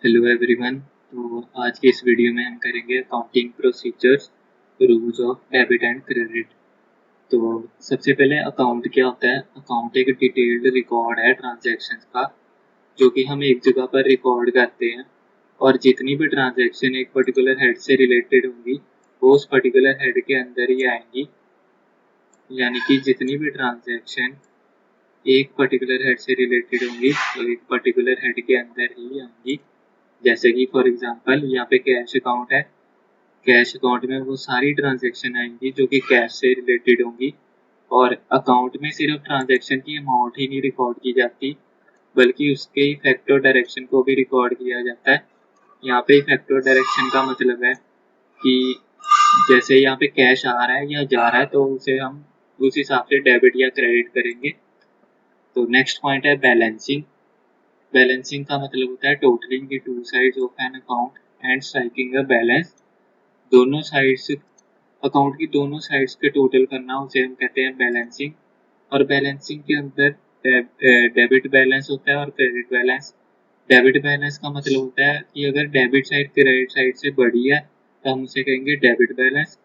Hello everyone. तो आज के इस वीडियो में हम करेंगे accounting procedures, rules of debit and credit. तो सबसे पहले अकाउंट क्या होता है। अकाउंट एक डिटेल्ड रिकॉर्ड है ट्रांजैक्शंस का, जो कि हम एक जगह पर रिकॉर्ड करते हैं और जितनी भी ट्रांजैक्शन एक पर्टिकुलर हेड से रिलेटेड होंगी वो उस पर्टिकुलर हेड के अंदर ही आएंगी। यानी कि जितनी भी ट्रांजैक्शन एक पर्टिकुलर हेड से रिलेटेड होंगी तो एक पर्टिकुलर हेड के अंदर ही आएंगी। जैसे कि फॉर एग्जांपल यहाँ पे कैश अकाउंट है, कैश अकाउंट में वो सारी ट्रांजैक्शन आएंगी जो कि कैश से रिलेटेड होंगी। और अकाउंट में सिर्फ ट्रांजैक्शन की अमाउंट ही नहीं रिकॉर्ड की जाती, बल्कि उसके इफेक्ट और डायरेक्शन को भी रिकॉर्ड किया जाता है। यहाँ पे इफेक्ट और डायरेक्शन का मतलब है कि जैसे यहाँ पे कैश आ रहा है या जा रहा है तो उसे हम उस हिसाब से डेबिट या क्रेडिट करेंगे। तो नेक्स्ट पॉइंट है बैलेंसिंग। बैलेंसिंग का मतलब होता है totalling the two sides of an account and striking a balance. दोनों साइड्स, अकाउंट की दोनों साइड्स के टोटल करना उसे हम कहते हैं बैलेंसिंग। और बैलेंसिंग के अंदर डेबिट बैलेंस होता है और क्रेडिट बैलेंस। डेबिट बैलेंस का मतलब होता है कि अगर डेबिट साइड क्रेडिट साइड से बड़ी है तो हम उसे कहेंगे डेबिट बैलेंस।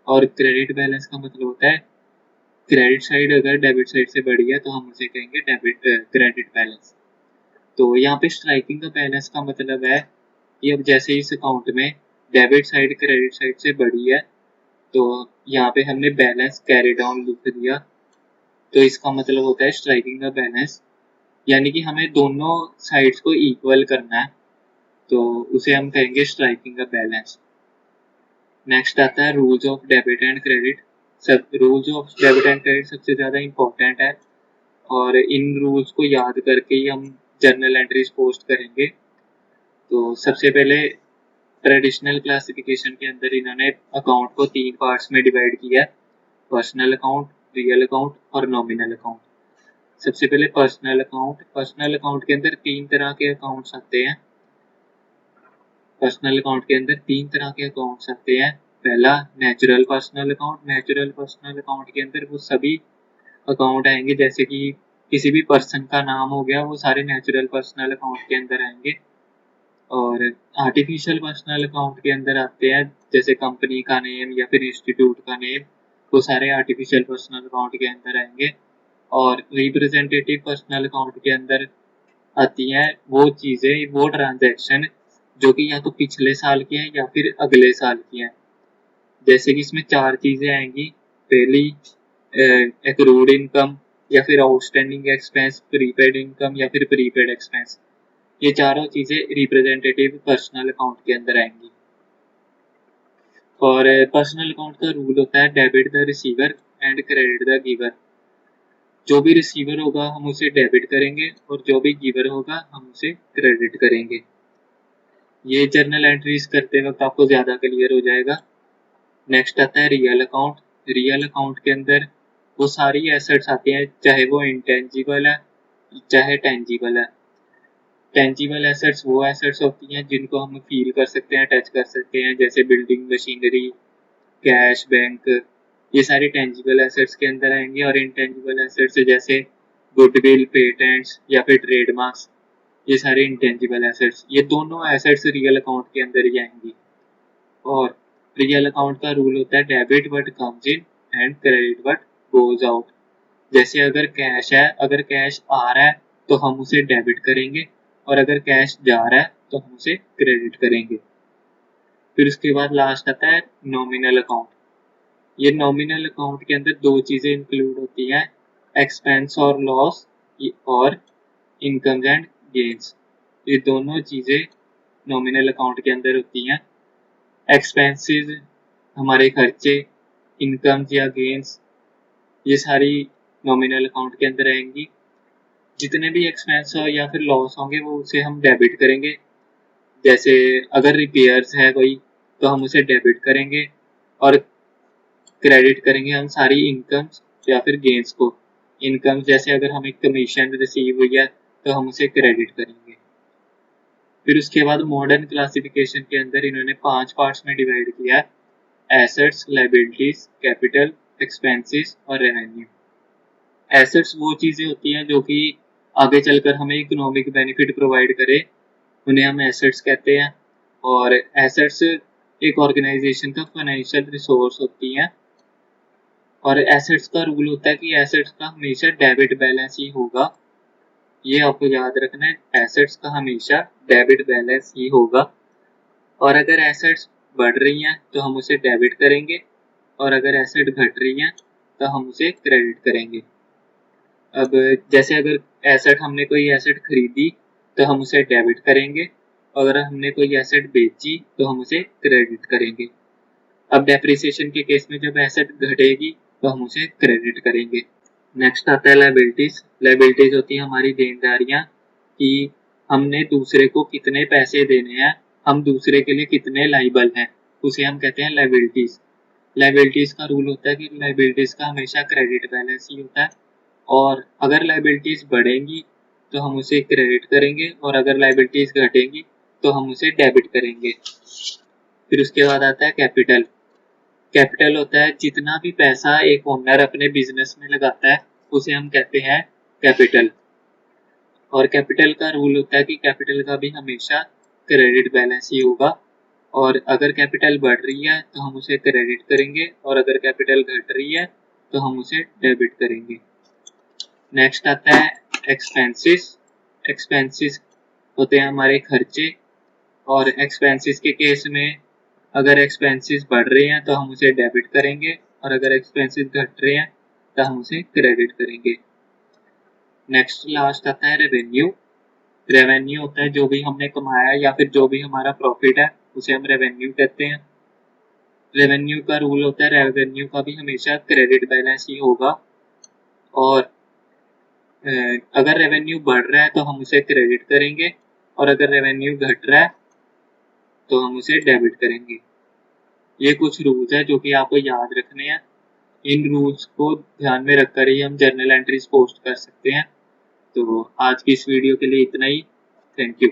और क्रेडिट बैलेंस का मतलब होता है क्रेडिट साइड अगर डेबिट साइड से बड़ी है तो हम उसे कहेंगे डेबिट क्रेडिट बैलेंस। तो यहाँ पे स्ट्राइकिंग का बैलेंस का मतलब है कि अब जैसे इस अकाउंट में डेबिट साइड क्रेडिट साइड से बड़ी है तो यहाँ पे हमने बैलेंस कैरी डाउन लिख दिया, तो इसका मतलब होता है स्ट्राइकिंग का बैलेंस। यानी कि हमें दोनों साइड्स को इक्वल करना है तो उसे हम कहेंगे स्ट्राइकिंग का बैलेंस। नेक्स्ट आता है rules of debit and credit. सब rules of debit and credit सबसे ज़्यादा इंपॉर्टेंट है और इन रूल्स को याद करके ही हम जर्नल एंट्रीज पोस्ट करेंगे। तो सबसे पहले ट्रेडिशनल क्लासिफिकेशन के अंदर इन्होंने अकाउंट को 3 पार्ट्स में डिवाइड किया है, पर्सनल अकाउंट, रियल अकाउंट और नॉमिनल अकाउंट। सबसे पहले पर्सनल अकाउंट। पर्सनल अकाउंट के अंदर 3 तरह के अकाउंट्स आते हैं। पर्सनल अकाउंट के अंदर 3 तरह के अकाउंट्स आते हैं। पहला natural personal account. Natural personal account के अंदर वो सभी अकाउंट आएंगे जैसे कि किसी भी पर्सन का नाम हो गया, वो सारे नेचुरल पर्सनल अकाउंट के अंदर आएंगे। और आर्टिफिशियल पर्सनल अकाउंट के अंदर आते हैं जैसे कंपनी का नेम या फिर इंस्टीट्यूट का नेम, वो सारे आर्टिफिशियल पर्सनल अकाउंट के अंदर आएंगे। और रिप्रेजेंटेटिव पर्सनल अकाउंट के अंदर आती हैं वो चीज़ें, वो ट्रांजैक्शन जो कि या तो पिछले साल की हैं या फिर अगले साल की हैं। जैसे कि इसमें 4 चीज़ें आएंगी। पहली एक्रूड इनकम या फिर आउटस्टैंडिंग एक्सपेंस, प्रीपेड इनकम या फिर प्रीपेड एक्सपेंस। ये चारों चीज़ें रिप्रेजेंटेटिव पर्सनल अकाउंट के अंदर आएंगी। और पर्सनल अकाउंट का रूल होता है debit the receiver and credit the giver. जो भी रिसीवर होगा हम उसे डेबिट करेंगे और जो भी गिवर होगा हम उसे क्रेडिट करेंगे। ये जर्नल एंट्रीज करते वक्त आपको ज़्यादा क्लियर हो जाएगा। नेक्स्ट आता है रियल अकाउंट। रियल अकाउंट के अंदर वो सारी एसेट्स आती हैं, चाहे वो इंटेंजिबल है चाहे टेंजिबल है। टेंजिबल एसेट्स वो एसेट्स होती हैं जिनको हम फील कर सकते हैं, टच कर सकते हैं, जैसे बिल्डिंग, मशीनरी, कैश, बैंक। ये सारी टेंजिबल एसेट्स के अंदर आएंगे। और इंटेंजिबल एसेट्स जैसे गुडविल, पेटेंट्स या फिर ट्रेडमार्क्स, ये सारे इंटेंजिबल एसेट्स, ये दोनों एसेट्स रियल अकाउंट के अंदर ही आएंगी। और रियल अकाउंट का रूल होता है debit what comes in and credit what goes out. जैसे अगर कैश है, अगर कैश आ रहा है तो हम उसे डेबिट करेंगे और अगर कैश जा रहा है तो हम उसे क्रेडिट करेंगे। फिर उसके बाद लास्ट आता है नॉमिनल अकाउंट। ये नॉमिनल अकाउंट के अंदर 2 चीज़ें इंक्लूड होती हैं, एक्सपेंस और लॉस और इनकम एंड गेन्स। ये दोनों चीज़ें नॉमिनल अकाउंट के अंदर होती हैं। एक्सपेंसेस हमारे खर्चे, इनकम्स या गेन्स, ये सारी नॉमिनल अकाउंट के अंदर आएंगी। जितने भी एक्सपेंस या फिर लॉस होंगे वो उसे हम डेबिट करेंगे। जैसे अगर रिपेयर्स है कोई तो हम उसे डेबिट करेंगे और क्रेडिट करेंगे हम सारी इनकम्स या फिर गेन्स को। इनकम जैसे अगर हमें कमीशन रिसीव हुई है तो हम उसे क्रेडिट करेंगे। फिर उसके बाद मॉडर्न क्लासिफिकेशन के अंदर इन्होंने 5 पार्ट्स में डिवाइड किया है, एसेट्स, लायबिलिटीज, कैपिटल, एक्सपेंसेस और रेवेन्यू। एसेट्स वो चीज़ें होती हैं जो कि आगे चलकर हमें इकोनॉमिक बेनिफिट प्रोवाइड करे, उन्हें हम एसेट्स कहते हैं। और एसेट्स एक ऑर्गेनाइजेशन का फाइनेंशियल रिसोर्स होती हैं। और एसेट्स का रूल होता है कि एसेट्स का हमेशा डेबिट बैलेंस ही होगा। ये आपको याद रखना है, एसेट्स का हमेशा डेबिट बैलेंस ही होगा। और अगर एसेट्स बढ़ रही हैं तो हम उसे डेबिट करेंगे, और अगर एसेट घट रही हैं तो हम उसे क्रेडिट करेंगे। अब जैसे अगर हमने कोई एसेट खरीदी तो हम उसे डेबिट करेंगे, और अगर हमने कोई एसेट बेची तो हम उसे क्रेडिट करेंगे। अब डेप्रिसिएशन के केस में जब एसेट घटेगी तो हम उसे क्रेडिट करेंगे। नेक्स्ट आता है लायबिलिटीज। लायबिलिटीज होती है हमारी देनदारियां, कि हमने दूसरे को कितने पैसे देने हैं, हम दूसरे के लिए कितने लाइबल हैं, उसे हम कहते हैं लायबिलिटीज। लायबिलिटीज का रूल होता है कि लायबिलिटीज का हमेशा क्रेडिट बैलेंस ही होता है, और अगर लायबिलिटीज बढ़ेंगी तो हम उसे क्रेडिट करेंगे, और अगर लायबिलिटीज घटेंगी तो हम उसे डेबिट करेंगे। फिर उसके बाद आता है कैपिटल। कैपिटल होता है जितना भी पैसा एक ओनर अपने बिजनेस में लगाता है उसे हम कहते हैं कैपिटल। और कैपिटल का रूल होता है कि कैपिटल का भी हमेशा क्रेडिट बैलेंस ही होगा, और अगर कैपिटल बढ़ रही है तो हम उसे क्रेडिट करेंगे, और अगर कैपिटल घट रही है तो हम उसे डेबिट करेंगे। नेक्स्ट आता है एक्सपेंसेस। एक्सपेंसेस होते हैं हमारे खर्चे, और एक्सपेंसेस के केस में अगर एक्सपेंसेस बढ़ रहे हैं तो हम उसे डेबिट करेंगे, और अगर एक्सपेंसेस घट रहे हैं तो हम उसे क्रेडिट करेंगे। नेक्स्ट लास्ट आता है रेवेन्यू। रेवेन्यू होता है जो भी हमने कमाया या फिर जो भी हमारा प्रॉफिट है उसे हम रेवेन्यू कहते हैं। रेवेन्यू का रूल होता है रेवेन्यू का भी हमेशा क्रेडिट बैलेंस ही होगा, और अगर रेवेन्यू बढ़ रहा है तो हम उसे क्रेडिट करेंगे, और अगर रेवेन्यू घट रहा है तो हम उसे डेबिट करेंगे। ये कुछ रूल्स है जो कि आपको याद रखने हैं। इन रूल्स को ध्यान में रखकर ही हम जर्नल एंट्रीज पोस्ट कर सकते हैं। तो आज की इस वीडियो के लिए इतना ही। Thank you.